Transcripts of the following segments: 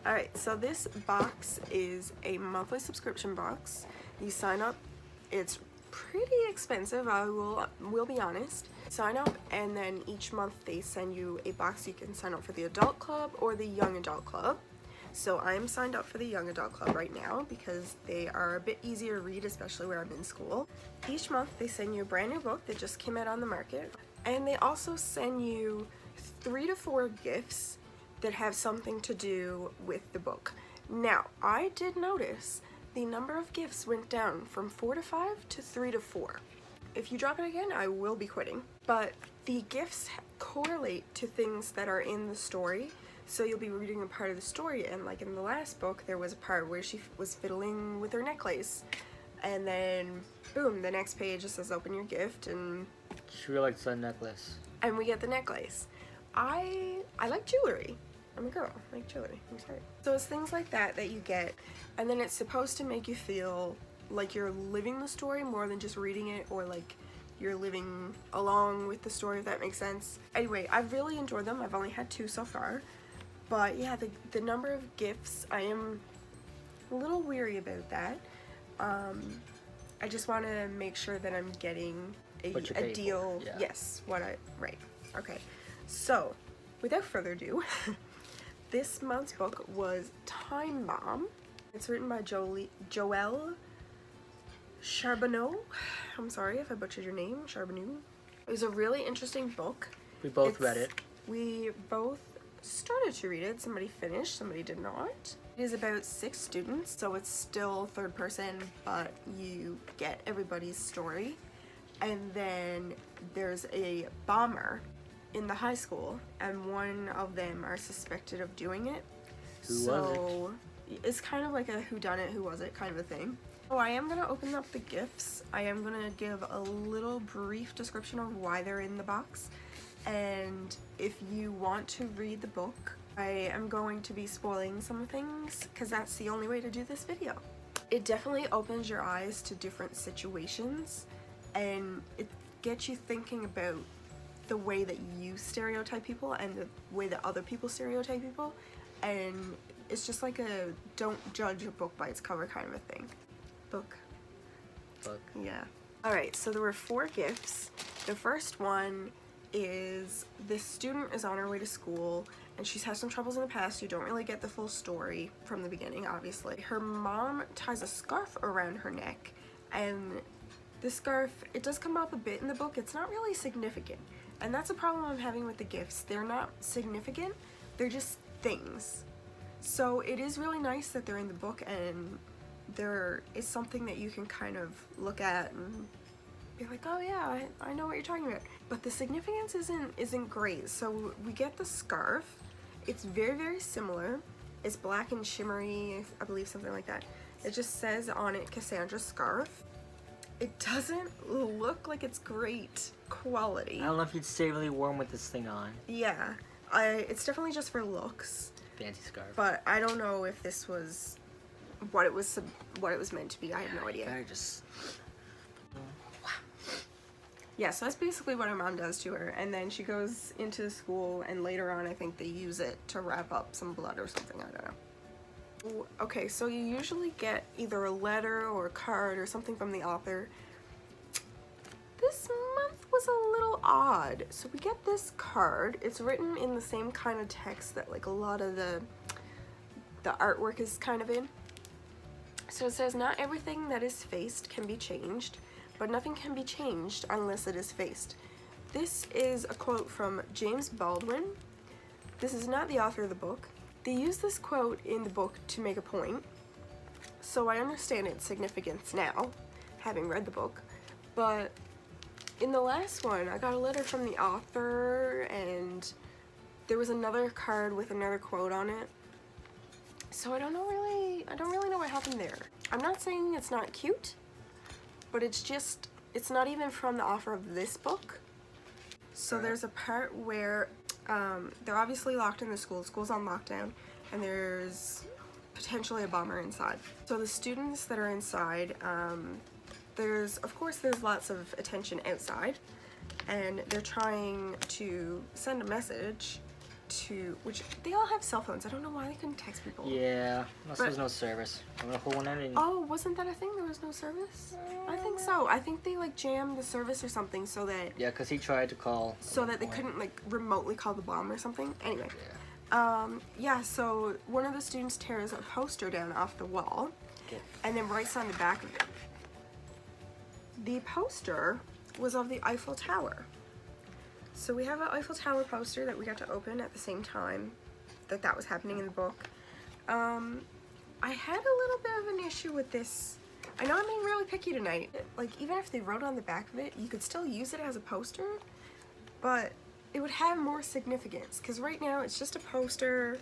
Alright, so this box is a monthly subscription box. You sign up, it's pretty expensive, I will be honest. Sign up and then each month they send you a box. You can sign up for the adult club or the young adult club. So I'm signed up for the young adult club right now because they are a bit easier to read, especially where I'm in school. Each month they send you a brand new book that just came out on the market, and they also send you 3 to 4 gifts that have something to do with the book. Now, I did notice the number of gifts went down from 4 to 5 to 3 to 4. If you drop it again, I will be quitting. But the gifts correlate to things that are in the story. So you'll be reading a part of the story, and like in the last book, there was a part where she was fiddling with her necklace. And then, boom, the next page it says open your gift, and she really likes the necklace. And we get the necklace. I like jewelry. I'm a girl, I like jewelry, I'm sorry. So it's things like that that you get, and then it's supposed to make you feel like you're living the story more than just reading it, or like you're living along with the story, if that makes sense. Anyway, I've really enjoyed them. I've only had 2 so far. But yeah, the number of gifts, I am a little weary about that. I just want to make sure that I'm getting a deal. Yeah. Yes, right. Okay, so without further ado, this month's book was Time Bomb. It's written by Joelle Charbonneau. I'm sorry if I butchered your name, Charbonneau. It was a really interesting book. We both read it. We both started to read it. Somebody finished, somebody did not. It is about 6 students, so it's still 3rd person, but you get everybody's story. And then there's a bomber in the high school, and one of them are suspected of doing it. Who was it? It's kind of like a whodunit, who was it kind of a thing. So I am going to open up the gifts. I am going to give a little brief description of why they're in the box. And if you want to read the book, I am going to be spoiling some things because that's the only way to do this video. It definitely opens your eyes to different situations, and it gets you thinking about the way that you stereotype people and the way that other people stereotype people, and it's just like a don't judge a book by its cover kind of a thing. Book. Yeah. Alright, so there were 4 gifts. The first one is this student is on her way to school, and she's had some troubles in the past. You don't really get the full story from the beginning, obviously. Her mom ties a scarf around her neck, and the scarf, it does come up a bit in the book. It's not really significant, and that's a problem I'm having with the gifts. They're not significant, they're just things. So it is really nice that they're in the book, and there is something that you can kind of look at and be like, oh yeah, I know what you're talking about. But the significance isn't great. So we get the scarf. It's very, very similar. It's black and shimmery, I believe, something like that. It just says on it Cassandra scarf. It doesn't look like it's great quality. I don't know if you'd stay really warm with this thing on. Yeah, it's definitely just for looks. Fancy scarf. But I don't know if this was what it was meant to be. I have no idea. I just... Yeah, so that's basically what her mom does to her, and then she goes into school, and later on I think they use it to wrap up some blood or something, I don't know. Okay, so you usually get either a letter or a card or something from the author. This month was a little odd. So we get this card. It's written in the same kind of text that like a lot of the artwork is kind of in. So it says, not everything that is faced can be changed, but nothing can be changed unless it is faced. This is a quote from James Baldwin. This is not the author of the book. They use this quote in the book to make a point, so I understand its significance now, having read the book. But in the last one, I got a letter from the author, and there was another card with another quote on it. So I don't really know what happened there. I'm not saying it's not cute, but it's not even from the author of this book. So there's a part where they're obviously locked in the school. School's on lockdown, and there's potentially a bomber inside. So the students that are inside, there's lots of attention outside, and they're trying to send a message to, which they all have cell phones. I don't know why they couldn't text people. Yeah, unless But- there's no service. I'm gonna hold one in and Oh, wasn't that a thing? There was no service? I think so. I think they like jammed the service or something so that yeah, because he tried to call. they couldn't like remotely call the bomb or something. Anyway. Yeah. Yeah, so one of the students tears a poster down off the wall Okay. and then writes on the back of it. The poster was of the Eiffel Tower. So we have an Eiffel Tower poster that we got to open at the same time that was happening in the book. I had a little bit of an issue with this. I know I'm being really picky tonight. Like, even if they wrote on the back of it, you could still use it as a poster, but it would have more significance, because right now it's just a poster.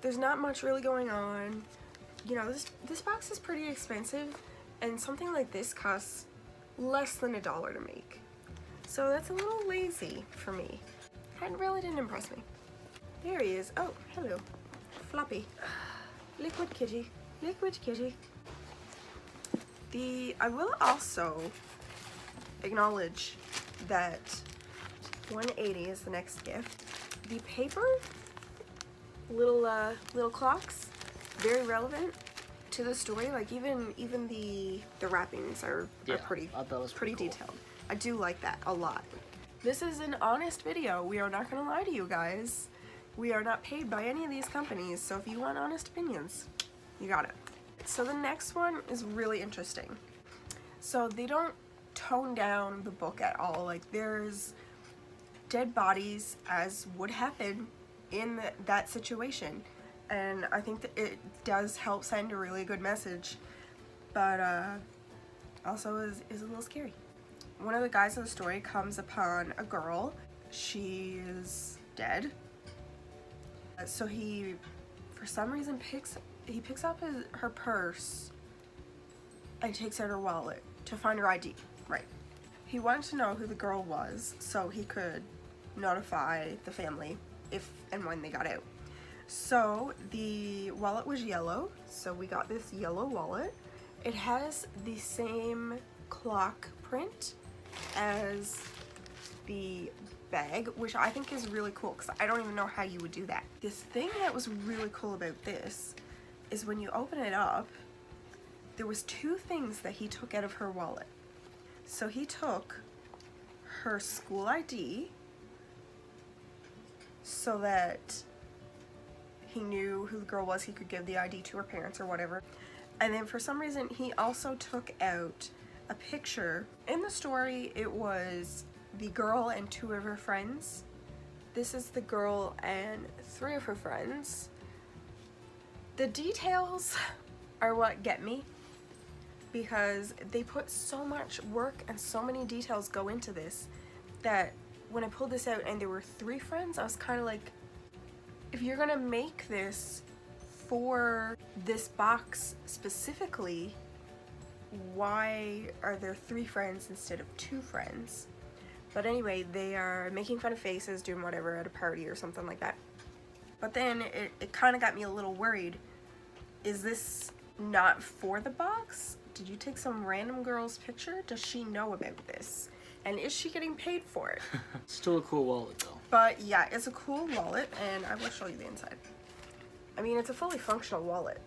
There's not much really going on. You know, this box is pretty expensive, and something like this costs less than $1 to make. So that's a little lazy for me. It really didn't impress me. There he is. Oh, hello. Floppy. Liquid kitty. Liquid kitty. I will also acknowledge that 180 is the next gift. The paper, little clocks, very relevant to the story. Like even the wrappings are pretty I thought it was pretty cool. detailed. I do like that a lot. This is an honest video. We are not gonna lie to you guys. We are not paid by any of these companies, so if you want honest opinions, you got it. So the next one is really interesting. So they don't tone down the book at all. Like, there's dead bodies, as would happen in that situation, and I think that it does help send a really good message, but also is a little scary. One of the guys in the story comes upon a girl. She is dead. So he, for some reason, picks up her purse and takes out her wallet to find her ID. Right. He wanted to know who the girl was so he could notify the family if and when they got out. So the wallet was yellow, so we got this yellow wallet. It has the same clock print as the bag, which I think is really cool because I don't even know how you would do that. This thing that was really cool about this is when you open it up, there was 2 things that he took out of her wallet. So he took her school ID so that he knew who the girl was, he could give the ID to her parents or whatever. And then for some reason he also took out a picture. In the story it was the girl and 2 of her friends. This is the girl and 3 of her friends. The details are what get me, because they put so much work and so many details go into this that when I pulled this out and there were 3 friends, I was kind of like, if you're gonna make this for this box specifically, why are there 3 friends instead of 2 friends? But anyway, they are making fun of faces, doing whatever at a party or something like that. But then it kind of got me a little worried. Is this not for the box? Did you take some random girl's picture? Does she know about this? And is she getting paid for it? Still a cool wallet though. But yeah, it's a cool wallet, and I will show you the inside. I mean, it's a fully functional wallet.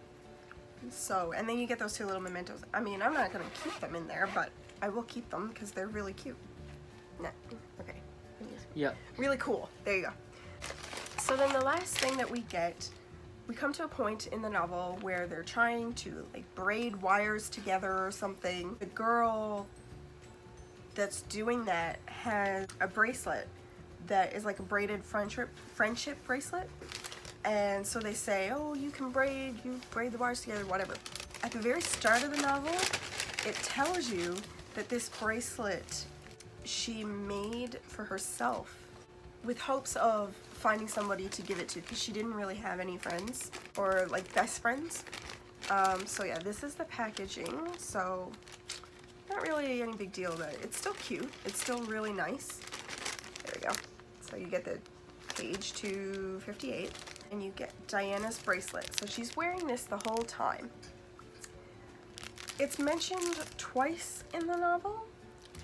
So, and then you get those 2 little mementos. I mean, I'm not gonna keep them in there, but I will keep them because they're really cute. No, okay. Yeah. Really cool. There you go. So then the last thing that we get, we come to a point in the novel where they're trying to like braid wires together or something. The girl that's doing that has a bracelet that is like a braided friendship bracelet. And so they say, oh, you braid the wires together, whatever. At the very start of the novel, it tells you that this bracelet she made for herself with hopes of finding somebody to give it to, because she didn't really have any friends or like best friends. So yeah, this is the packaging. So not really any big deal, but it's still cute. It's still really nice. There we go. So you get the page 258 and you get Diana's bracelet. So she's wearing this the whole time. It's mentioned twice in the novel,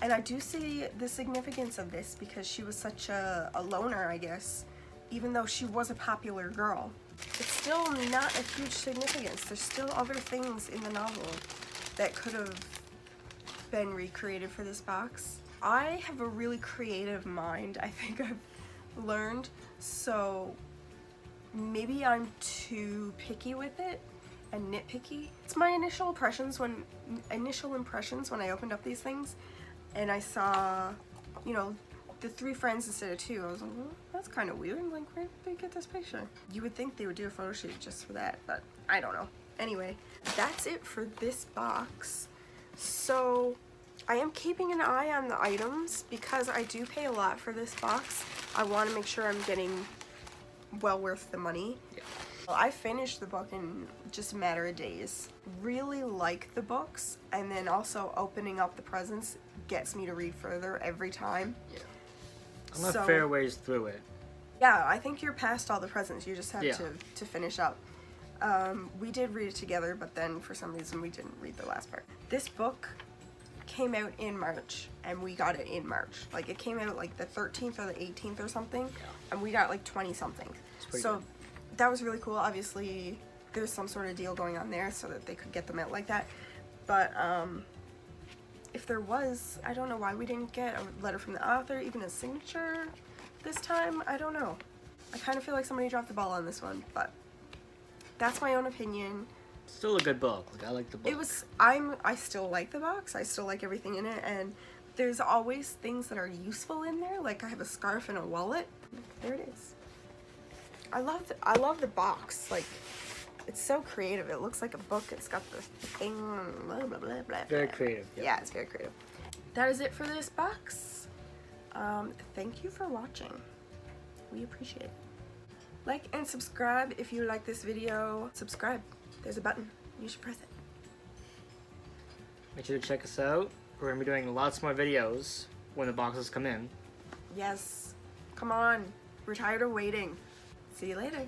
and I do see the significance of this because she was such a loner, I guess, even though she was a popular girl. It's still not a huge significance. There's still other things in the novel that could have been recreated for this box. I have a really creative mind, I think I've learned, so maybe I'm too picky with it and nitpicky. It's my initial impressions when I opened up these things and I saw, you know, the 3 friends instead of 2. I was like, well, that's kind of weird. Like, where did they get this picture? You would think they would do a photo shoot just for that, but I don't know. Anyway, that's it for this box. So I am keeping an eye on the items because I do pay a lot for this box. I want to make sure I'm getting well worth the money. Yeah. Well, I finished the book in just a matter of days. Really like the books, and then also opening up the presents gets me to read further every time. Yeah. I'm a fair ways through it. Yeah, I think you're past all the presents. You just have Yeah. to finish up. We did read it together, but then for some reason we didn't read the last part. This book came out in March, and we got it in March. Like, it came out like the 13th or the 18th or something, and we got like 20 something. So good. that was really cool. Obviously there's some sort of deal going on there so that they could get them out like that. But if there was, I don't know why we didn't get a letter from the author, even a signature this time. I don't know. I kind of feel like somebody dropped the ball on this one, but that's my own opinion. Still a good book. Like, I like the book. It was, I still like the box. I still like everything in it, and there's always things that are useful in there. Like, I have a scarf and a wallet. There it is. I love the box. Like, it's so creative. It looks like a book. It's got the thing, blah, blah, blah, blah. Very creative. Yep. Yeah, it's very creative. That is it for this box. Thank you for watching. We appreciate it. Like and subscribe if you like this video. Subscribe. There's a button. You should press it. Make sure to check us out. We're going to be doing lots more videos when the boxes come in. Yes. Come on. We're tired of waiting. See you later.